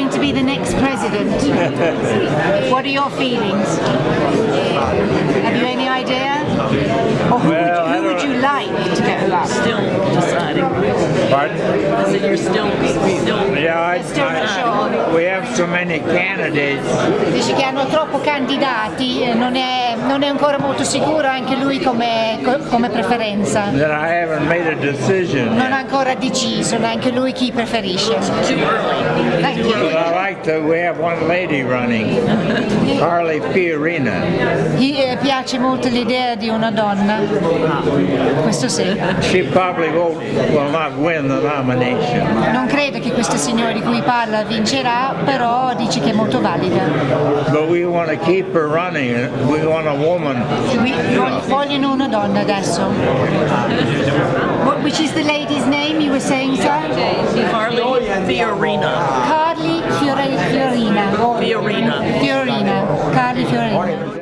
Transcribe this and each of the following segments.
going to be the next president? What are your feelings? Have you any idea? Or who would you like to get up? Still deciding. Pardon? I said you're still Yeah, Still not sure. we have so many candidates. Dice che hanno troppo candidati, non è ancora molto sicuro anche lui come preferenza. That I haven't made a decision. Non ha ancora deciso neanche lui chi preferisce. too early. Thank you. But I like that we have one lady running, Carly Fiorina. Gli piace molto l'idea di una donna, questo sì. She probably will not win the nomination. Non crede che questa signora di cui parla vincerà, però dice che è molto valida. But we want to keep her running. We want a woman. Vogliono una donna adesso. Which is the lady's name you were saying, sir? Carly Fiorina. Carly Fiorina. Carly Fiorina.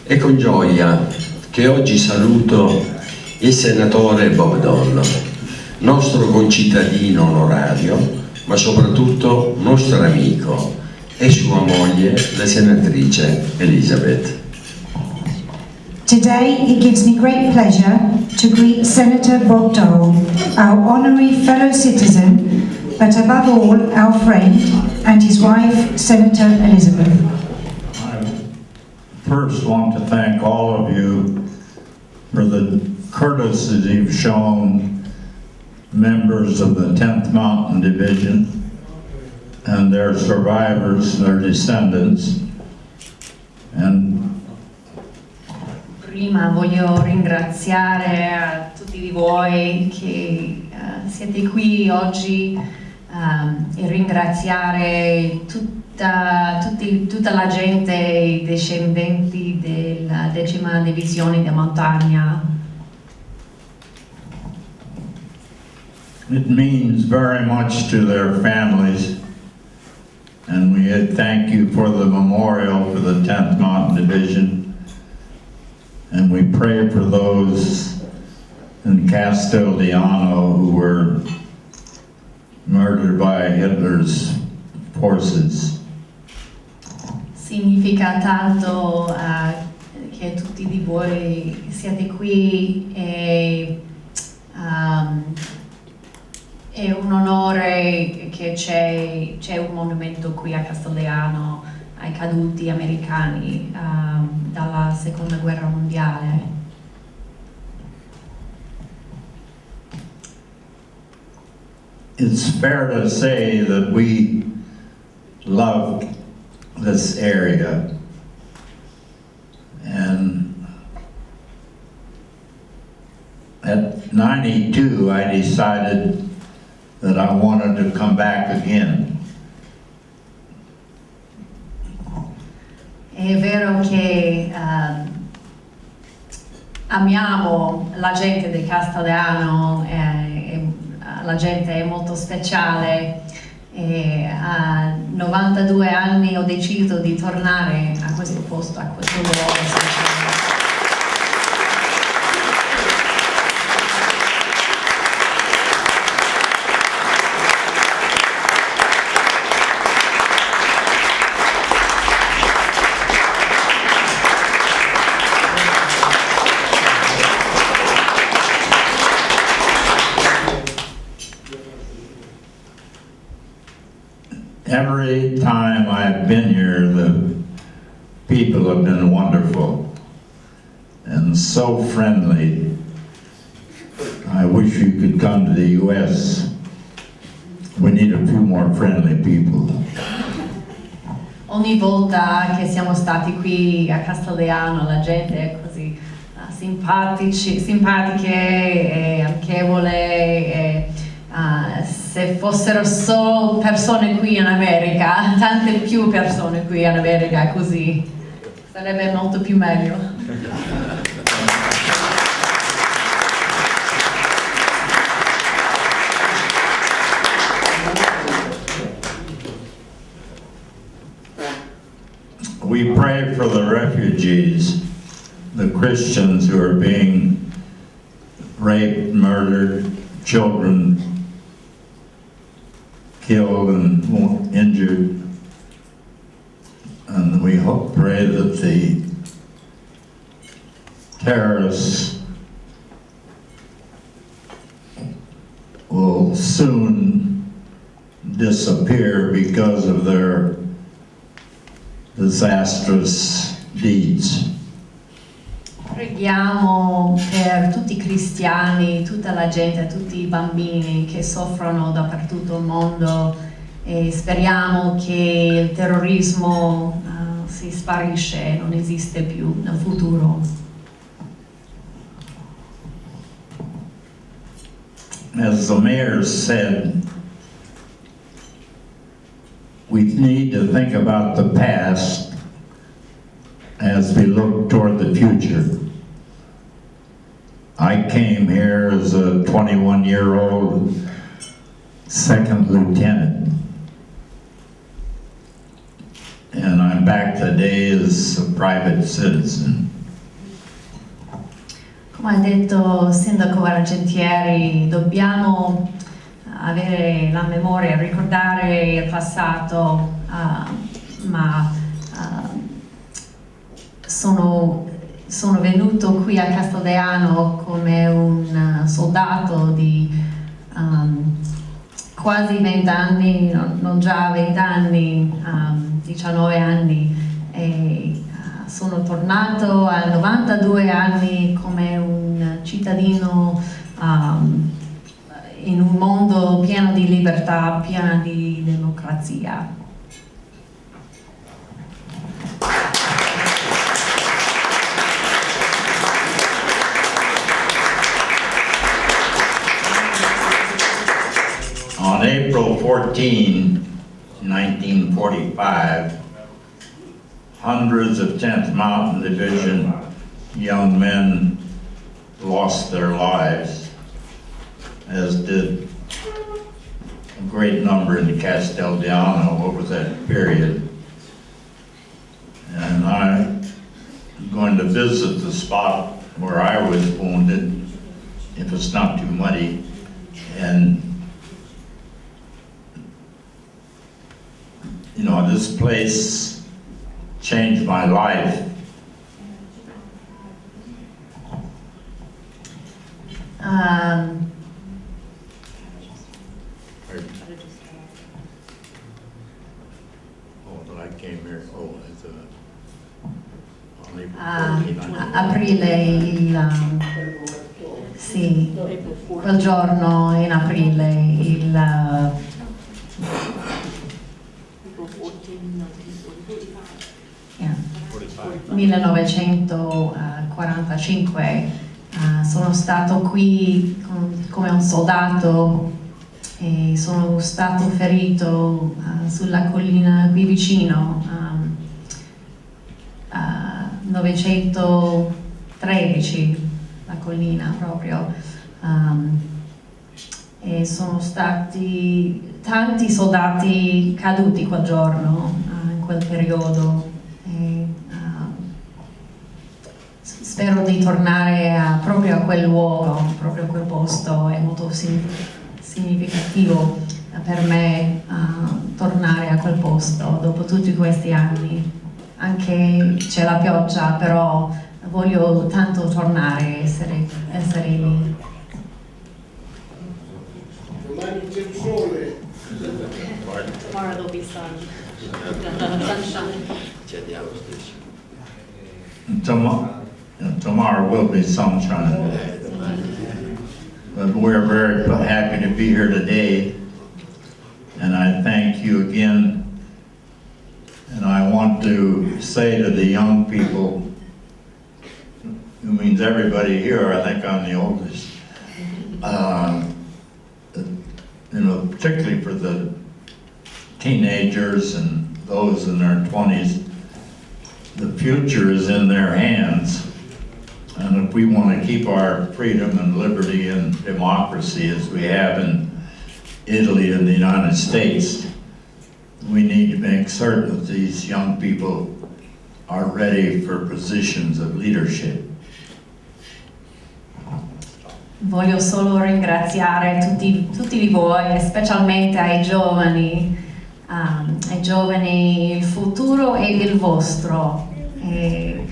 È con gioia che oggi saluto il senatore Bob Dole, nostro concittadino onorario, ma soprattutto nostro amico, e sua moglie, la senatrice Elizabeth. Today it gives me great pleasure to greet Senator Bob Dole, our honorary fellow citizen, but above all our friend, and his wife, Senator Elizabeth. First want to thank all of you for the courtesy you've shown members of the 10th Mountain Division and their survivors, their descendants. Prima voglio ringraziare a tutti di voi che siete qui oggi e ringraziare tutta la gente, i discendenti della 10ª divisione di montagna. It means very much to their families, and we thank you for the memorial for the 10th Mountain Division, and we pray for those in Castel who were murdered by Hitler's forces. Significa tanto che tutti di voi siete qui e È un onore che c'è un monumento qui a Castellano ai caduti americani dalla seconda guerra mondiale. It's fair to say that we love this area, and at 92 I decided that I wanted to come back again. È vero che amiamo la gente di Castellano, la gente è molto speciale e a 92 anni ho deciso di tornare a questo posto, a questo luogo speciale. Every time I've been here, the people have been wonderful and so friendly. I wish you could come to the U.S. We need a few more friendly people. Ogni volta che siamo stati qui a Castellano la gente è così simpatiche e amichevole e se fossero solo persone qui in America, tante più persone qui in America, così sarebbe molto più meglio. We pray for the refugees, the Christians who are being raped, murdered, children killed and injured, and we pray that the terrorists will soon disappear because of their disastrous deeds. Preghiamo per tutti i cristiani, tutta la gente, tutti i bambini che soffrono dappertutto il mondo e speriamo che il terrorismo si sparisce e non esiste più nel futuro. As the mayor said, we need to think about the past as we look toward the future. I came here as a 21-year-old second lieutenant, and I'm back today as a private citizen. Come ha detto il sindaco Argentieri, dobbiamo avere la memoria, ricordare il passato, ma sono venuto qui a Castellano come un soldato di quasi 20 anni, non già 20 anni, 19 anni, e sono tornato a 92 anni come un cittadino in un mondo pieno di libertà, pieno di democrazia. On April 14, 1945, hundreds of 10th Mountain Division young men lost their lives, as did a great number in Castel over that period. And I'm going to visit the spot where I was wounded, if it's not too muddy, and you know, this place changed my life. came here. Oh, it's on April A 14th. aprile, sì, quel giorno in aprile, yeah, 1945, sono stato qui come un soldato e sono stato ferito sulla collina qui vicino, 913, la collina proprio, e sono stati tanti soldati caduti quel giorno, in quel periodo. E, spero di tornare proprio a quel luogo, proprio a quel posto. È molto significativo per me tornare a quel posto dopo tutti questi anni. Anche c'è la pioggia, però voglio tanto tornare e essere lì. Domani c'è il sole. Tomorrow there'll be sun. Sunshine. Tomorrow will be sunshine. But we're very happy to be here today. And I thank you again. And I want to say to the young people, who means everybody here, I think I'm the oldest, particularly for the teenagers and those in their 20s, the future is in their hands. And if we want to keep our freedom and liberty and democracy as we have in Italy and the United States, we need to make certain that these young people are ready for positions of leadership. Voglio solo ringraziare tutti voi, specialmente ai giovani, il futuro è il vostro. E,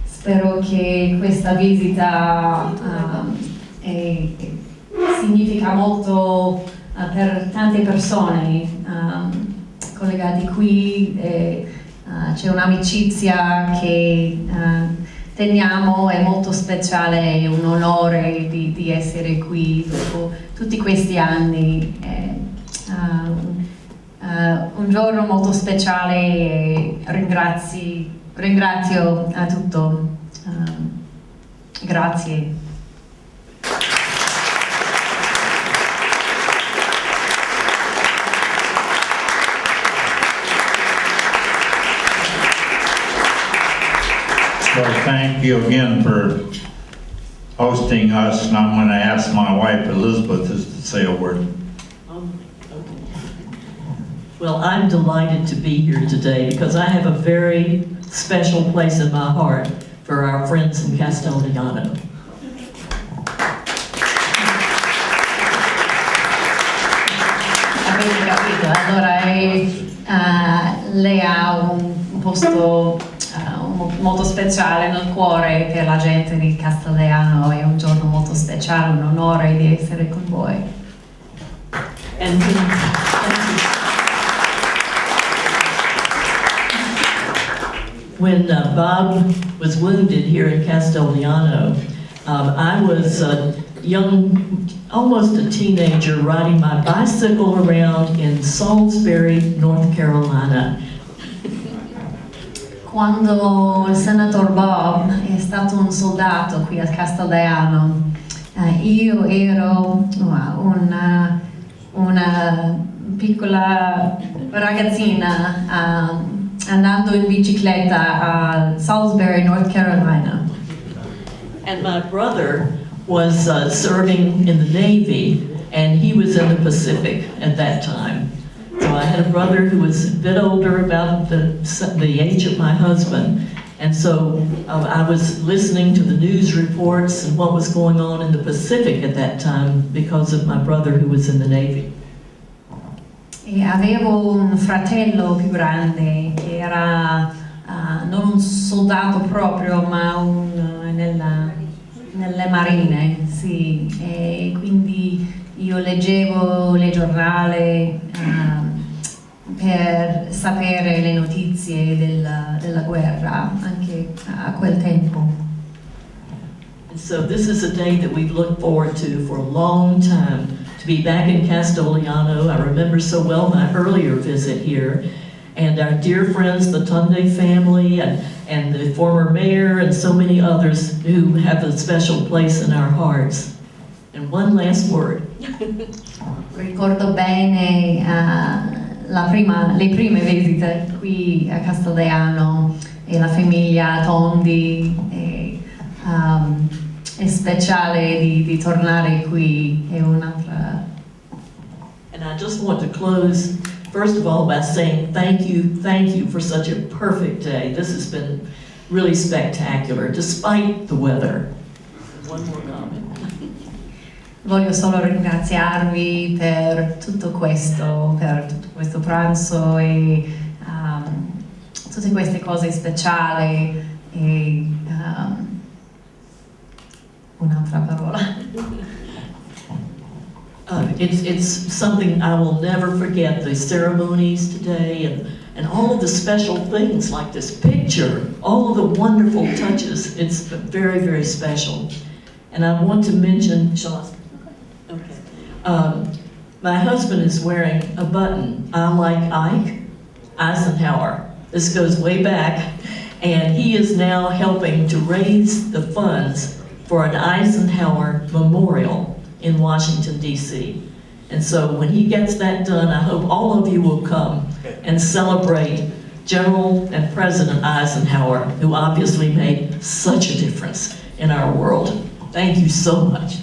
spero che questa visita significa molto per tante persone collegate qui. C'è un'amicizia che teniamo, è molto speciale, è un onore di essere qui dopo tutti questi anni. Un giorno molto speciale e ringrazio a tutto. Grazie. So thank you again for hosting us, and I'm going to ask my wife Elizabeth to say a word. Well, I'm delighted to be here today because I have a very special place in my heart for our friends in Castel. Avete capito? Allora lei ha un posto molto speciale nel cuore per la gente di Castellano. È un giorno molto speciale, un onore di essere con voi. And when Bob was wounded here in Castellano, I was young, almost a teenager, riding my bicycle around in Salisbury, North Carolina. Quando il senator Bob è stato un soldato qui a Castellano, io ero una piccola ragazzina andando in bicicletta a Salisbury, North Carolina. And my brother was serving in the Navy, and he was in the Pacific at that time. So I had a brother who was a bit older, about the age of my husband, and so I was listening to the news reports and what was going on in the Pacific at that time because of my brother who was in the Navy. E avevo un fratello più grande che era non un soldato proprio, ma nelle marine, sì. E quindi io leggevo le giornali per sapere le notizie della guerra anche a quel tempo. And so this is a day that we've looked forward to for a long time, to be back in Castelliano. I remember so well my earlier visit here, and our dear friends, the Tunde family, and the former mayor, and so many others who have a special place in our hearts. And one last word. Ricordo bene le prime visite qui a Castelliano e la famiglia Tondi, è speciale di tornare qui, è un'altra. And I just want to close, first of all, by saying thank you for such a perfect day. This has been really spectacular, despite the weather. One more comment. Voglio solo ringraziarvi per tutto questo pranzo e tutte queste cose speciali e un'altra parola. It's something I will never forget, the ceremonies today and all of the special things like this picture, all of the wonderful touches. It's very, very special. And I want to mention, my husband is wearing a button, I like Ike Eisenhower. This goes way back, and he is now helping to raise the funds for an Eisenhower memorial in Washington, D.C. And so when he gets that done, I hope all of you will come and celebrate General and President Eisenhower, who obviously made such a difference in our world. Thank you so much.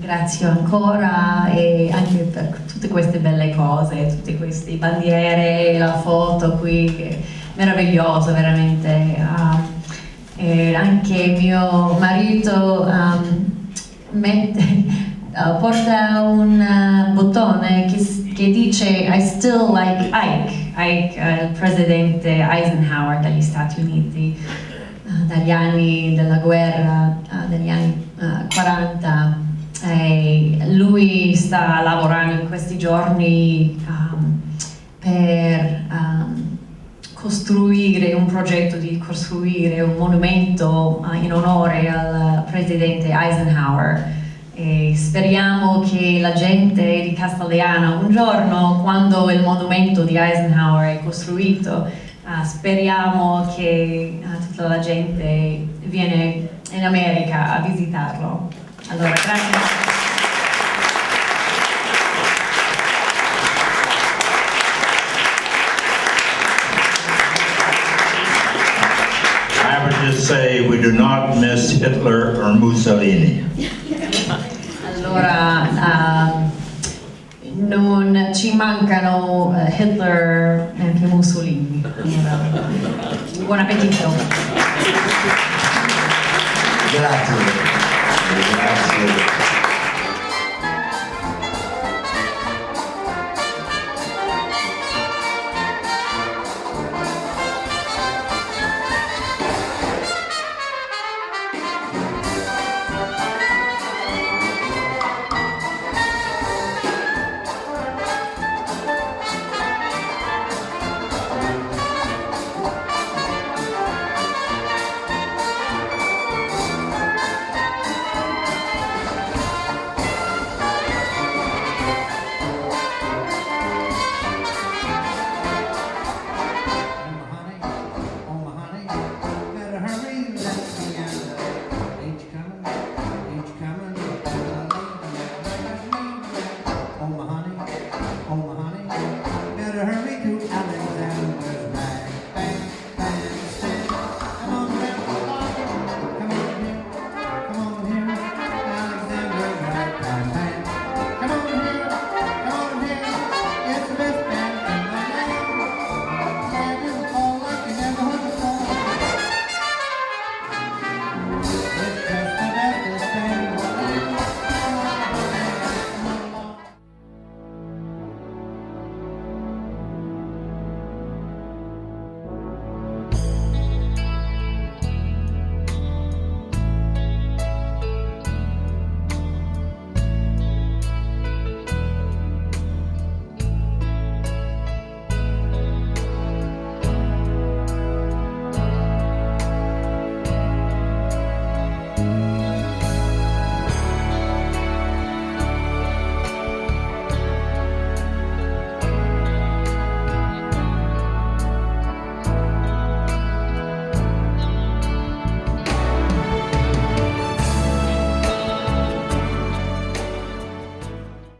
Grazie ancora e anche per tutte queste belle cose, tutte queste bandiere, la foto qui, meraviglioso veramente. E anche mio marito porta un bottone che dice I still like Ike, il presidente Eisenhower degli Stati Uniti, dagli anni della guerra, degli anni 40. Lui sta lavorando in questi giorni per costruire un progetto di costruire un monumento in onore al presidente Eisenhower e speriamo che la gente di Castelliano un giorno, quando il monumento di Eisenhower è costruito, speriamo che tutta la gente viene in America a visitarlo. Allora, grazie. I would just say we do not miss Hitler or Mussolini. Allora, non ci mancano Hitler e anche Mussolini. Allora, buon appetito. Grazie.